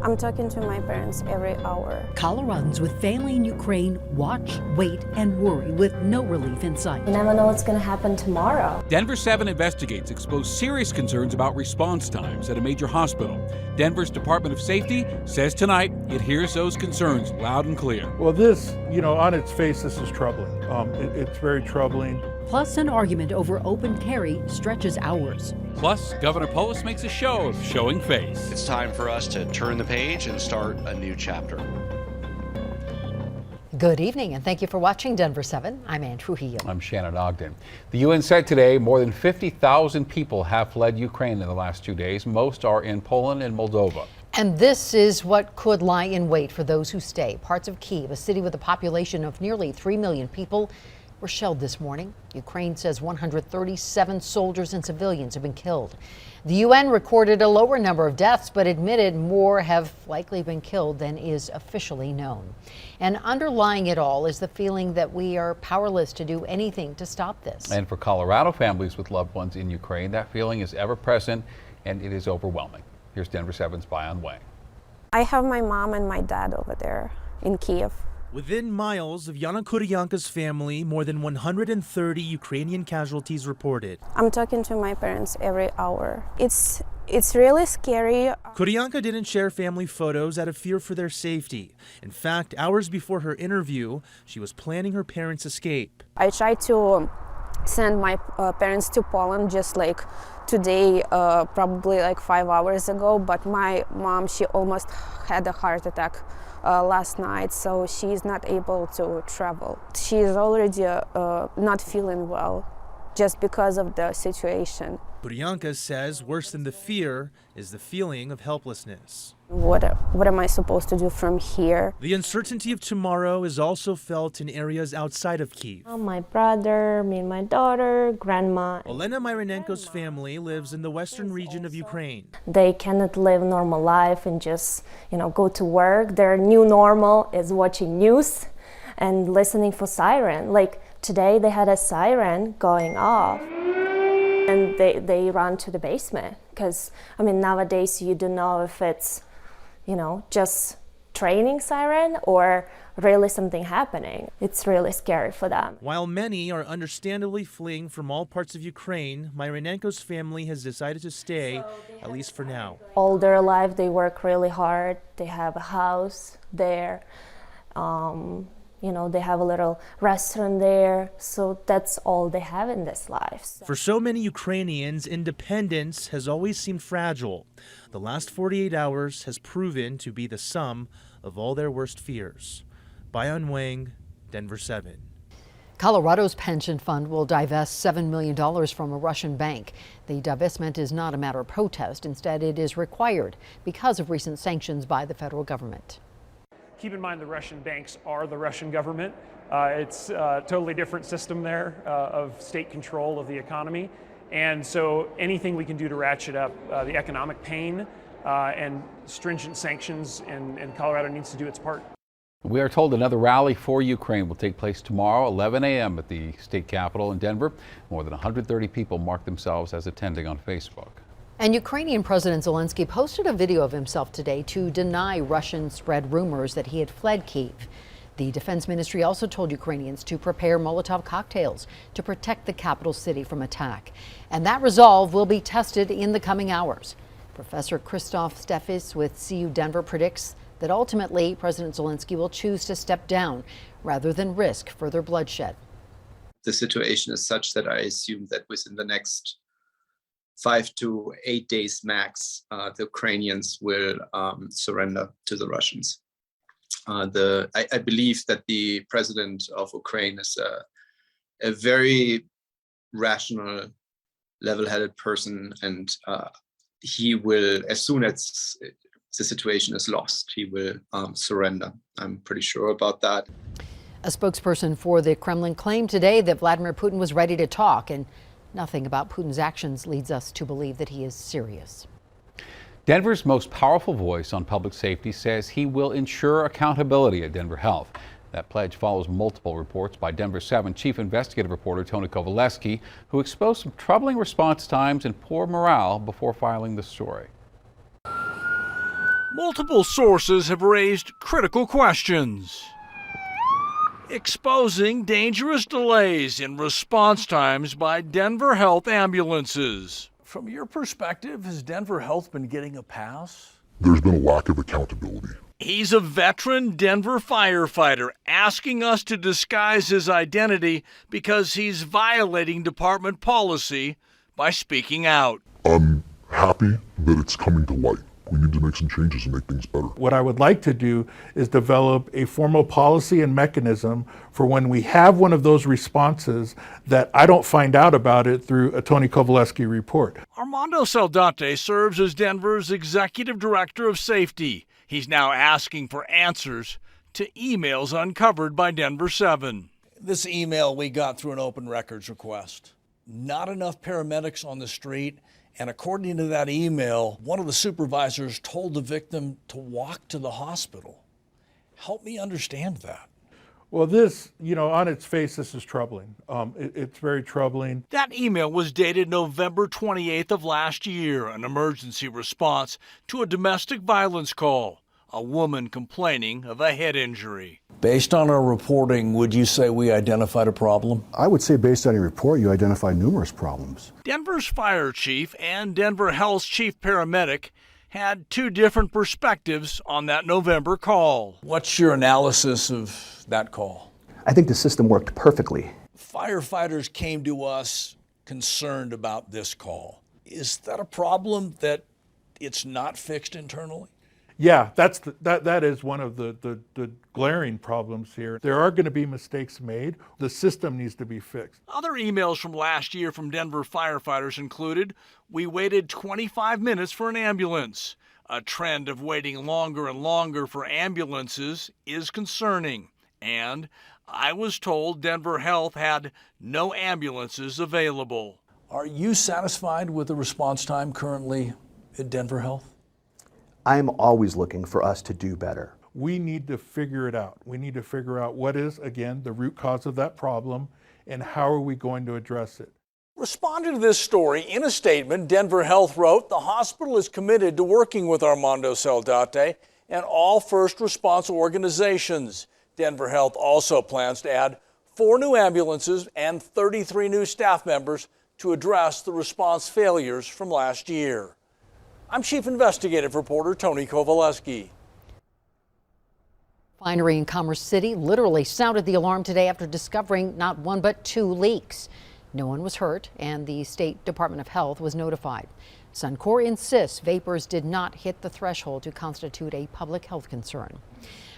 I'm talking to my parents every hour. Coloradans with family in Ukraine watch, wait, and worry with no relief in sight. You never know what's going to happen tomorrow. Denver 7 investigates expose serious concerns about response times at a major hospital. Denver's Department of Safety says tonight it hears those concerns loud and clear. Well, this, on its face, this is troubling. It's very troubling. Plus, an argument over open carry stretches hours. Plus, Governor Polis makes a show of showing face. It's time for us to turn the page and start a new chapter. Good evening, and thank you for watching Denver 7. I'm Ann Trujillo. I'm Shannon Ogden. The UN said today more than 50,000 people have fled Ukraine in the last 2 days. Most are in Poland and Moldova. And this is what could lie in wait for those who stay. Parts of Kyiv, a city with a population of nearly 3 million people, were shelled this morning. Ukraine says 137 soldiers and civilians have been killed. The UN recorded a lower number of deaths, but admitted more have likely been killed than is officially known. And underlying it all is the feeling that we are powerless to do anything to stop this. And for Colorado families with loved ones in Ukraine, that feeling is ever present and it is overwhelming. Here's Denver 7's Bayan Wang. I have my mom and my dad over there in Kyiv. Within miles of Yana Kuryanka's family, more than 130 Ukrainian casualties reported. I'm talking to my parents every hour. It's really scary. Kuryanka didn't share family photos out of fear for their safety. In fact, hours before her interview, she was planning her parents' escape. I tried to send my parents to Poland just like today, probably like 5 hours ago, but my mom, she almost had a heart attack last night, so she's not able to travel. She's already not feeling well just because of the situation. Kuryanka says worse than the fear is the feeling of helplessness. What am I supposed to do from here? The uncertainty of tomorrow is also felt in areas outside of Kyiv. My brother, me and my daughter, grandma. Olena Myronenko's family lives in the western region of Ukraine. They cannot live normal life and just, go to work. Their new normal is watching news and listening for siren. Like today they had a siren going off and they ran to the basement because, nowadays you don't know if it's, just training siren or really something happening. It's really scary for them. While many are understandably fleeing from all parts of Ukraine, Myronenko's family has decided to stay, at least for now. All their life they work really hard. They have a house there. They have a little restaurant there. So that's all they have in this life. For so many Ukrainians, independence has always seemed fragile. The last 48 hours has proven to be the sum of all their worst fears. Bayan Wang, Denver 7. Colorado's pension fund will divest $7 million from a Russian bank. The divestment is not a matter of protest. Instead, it is required because of recent sanctions by the federal government. Keep in mind the Russian banks are the Russian government. It's a totally different system there of state control of the economy. And so anything we can do to ratchet up the economic pain and stringent sanctions, and Colorado needs to do its part. We are told another rally for Ukraine will take place tomorrow, 11 a.m. at the state capitol in Denver. More than 130 people marked themselves as attending on Facebook. And Ukrainian President Zelensky posted a video of himself today to deny Russian-spread rumors that he had fled Kyiv. The Defense Ministry also told Ukrainians to prepare Molotov cocktails to protect the capital city from attack. And that resolve will be tested in the coming hours. Professor Christoph Steffes with CU Denver predicts that ultimately President Zelensky will choose to step down rather than risk further bloodshed. The situation is such that I assume that within the next 5 to 8 days max, the Ukrainians will surrender to the Russians. I believe that the president of Ukraine is a very rational, level-headed person, and he will, as soon as the situation is lost, he will surrender. I'm pretty sure about that. A spokesperson for the Kremlin claimed today that Vladimir Putin was ready to talk, and nothing about Putin's actions leads us to believe that he is serious. Denver's most powerful voice on public safety says he will ensure accountability at Denver Health. That pledge follows multiple reports by Denver 7 Chief Investigative Reporter Tony Kowaleski, who exposed some troubling response times and poor morale before filing the story. Multiple sources have raised critical questions, exposing dangerous delays in response times by Denver Health ambulances. From your perspective, has Denver Health been getting a pass? There's been a lack of accountability. He's a veteran Denver firefighter asking us to disguise his identity because he's violating department policy by speaking out. I'm happy that it's coming to light. We need to make some changes and make things better. What I would like to do is develop a formal policy and mechanism for when we have one of those responses that I don't find out about it through a Tony Kovaleski report. Armando Saldate serves as Denver's Executive Director of Safety. He's now asking for answers to emails uncovered by Denver 7. This email we got through an open records request. Not enough paramedics on the street. And according to that email, one of the supervisors told the victim to walk to the hospital. Help me understand that. Well, this, on its face, this is troubling. It's very troubling. That email was dated November 28th of last year, an emergency response to a domestic violence call, a woman complaining of a head injury. Based on our reporting, would you say we identified a problem? I would say based on your report, you identified numerous problems. Denver's fire chief and Denver Health's chief paramedic had two different perspectives on that November call. What's your analysis of that call? I think the system worked perfectly. Firefighters came to us concerned about this call. Is that a problem that it's not fixed internally? Yeah, that is one of the glaring problems here. There are going to be mistakes made. The system needs to be fixed. Other emails from last year from Denver firefighters included, "We waited 25 minutes for an ambulance. A trend of waiting longer and longer for ambulances is concerning." And, "I was told Denver Health had no ambulances available." Are you satisfied with the response time currently at Denver Health? I'm always looking for us to do better. We need to figure it out. We need to figure out what is, again, the root cause of that problem and how are we going to address it. Responding to this story, in a statement, Denver Health wrote, "The hospital is committed to working with Armando Saldate and all first response organizations." Denver Health also plans to add 4 new ambulances and 33 new staff members to address the response failures from last year. I'm Chief Investigative Reporter Tony Kovaleski. Refinery in Commerce City literally sounded the alarm today after discovering not one but 2 leaks. No one was hurt, and the State Department of Health was notified. Suncor insists vapors did not hit the threshold to constitute a public health concern.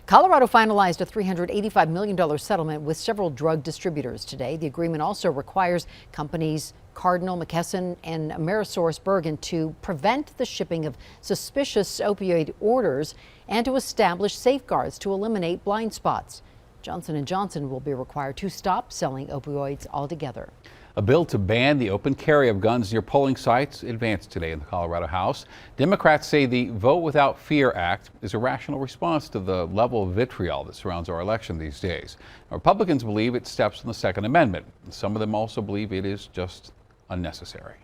Colorado finalized a $385 million settlement with several drug distributors today. The agreement also requires companies Cardinal, McKesson, and AmerisourceBergen to prevent the shipping of suspicious opioid orders and to establish safeguards to eliminate blind spots. Johnson & Johnson will be required to stop selling opioids altogether. A bill to ban the open carry of guns near polling sites advanced today in the Colorado House. Democrats say the Vote Without Fear Act is a rational response to the level of vitriol that surrounds our election these days. Republicans believe it steps on the Second Amendment. Some of them also believe it is just unnecessary.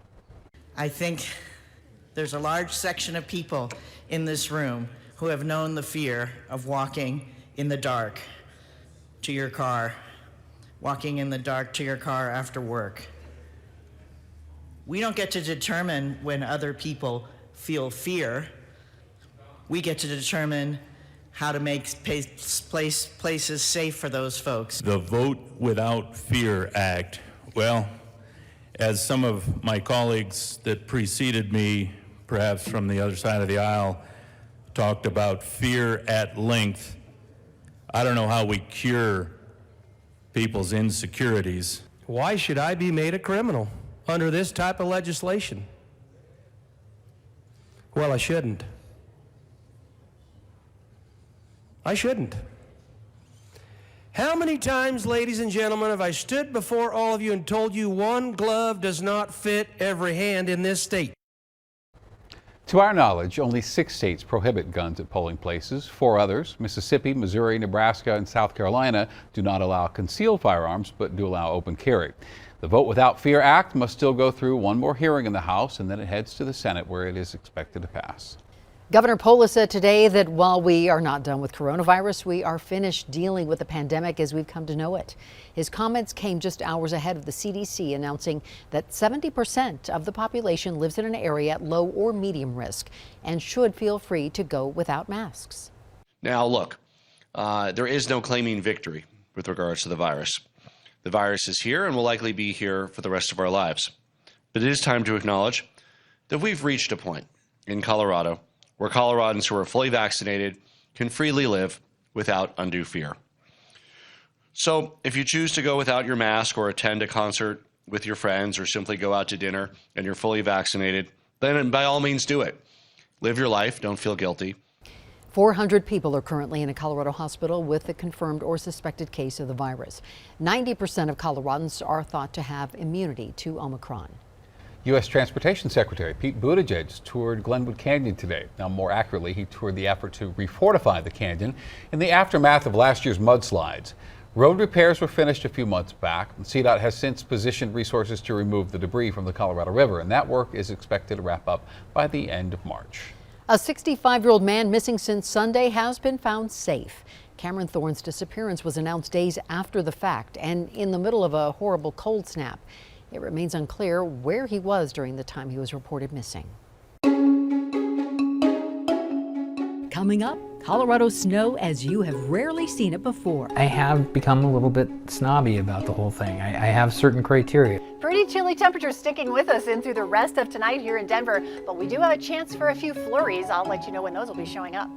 I think there's a large section of people in this room who have known the fear of walking in the dark to your car, walking in the dark to your car after work. We don't get to determine when other people feel fear. We get to determine how to make places safe for those folks. The Vote Without Fear Act, well, as some of my colleagues that preceded me, perhaps from the other side of the aisle, talked about fear at length, I don't know how we cure people's insecurities. Why should I be made a criminal under this type of legislation? Well, I shouldn't. I shouldn't. How many times, ladies and gentlemen, have I stood before all of you and told you one glove does not fit every hand in this state? To our knowledge, only 6 states prohibit guns at polling places. 4 others, Mississippi, Missouri, Nebraska, and South Carolina, do not allow concealed firearms, but do allow open carry. The Vote Without Fear Act must still go through one more hearing in the House, and then it heads to the Senate, where it is expected to pass. Governor Polis said today that while we are not done with coronavirus, we are finished dealing with the pandemic as we've come to know it. His comments came just hours ahead of the CDC announcing that 70% of the population lives in an area at low or medium risk and should feel free to go without masks. Now, look, there is no claiming victory with regards to the virus. The virus is here and will likely be here for the rest of our lives. But it is time to acknowledge that we've reached a point in Colorado where Coloradans who are fully vaccinated can freely live without undue fear. So if you choose to go without your mask or attend a concert with your friends or simply go out to dinner and you're fully vaccinated, then by all means do it. Live your life, don't feel guilty. 400 people are currently in a Colorado hospital with a confirmed or suspected case of the virus. 90% of Coloradans are thought to have immunity to Omicron. U.S. Transportation Secretary Pete Buttigieg toured Glenwood Canyon today. Now, more accurately, he toured the effort to refortify the canyon in the aftermath of last year's mudslides. Road repairs were finished a few months back, and CDOT has since positioned resources to remove the debris from the Colorado River, and that work is expected to wrap up by the end of March. A 65-year-old man missing since Sunday has been found safe. Cameron Thorne's disappearance was announced days after the fact and in the middle of a horrible cold snap. It remains unclear where he was during the time he was reported missing. Coming up, Colorado snow as you have rarely seen it before. I have become a little bit snobby about the whole thing. I have certain criteria. Pretty chilly temperatures sticking with us in through the rest of tonight here in Denver, but we do have a chance for a few flurries. I'll let you know when those will be showing up.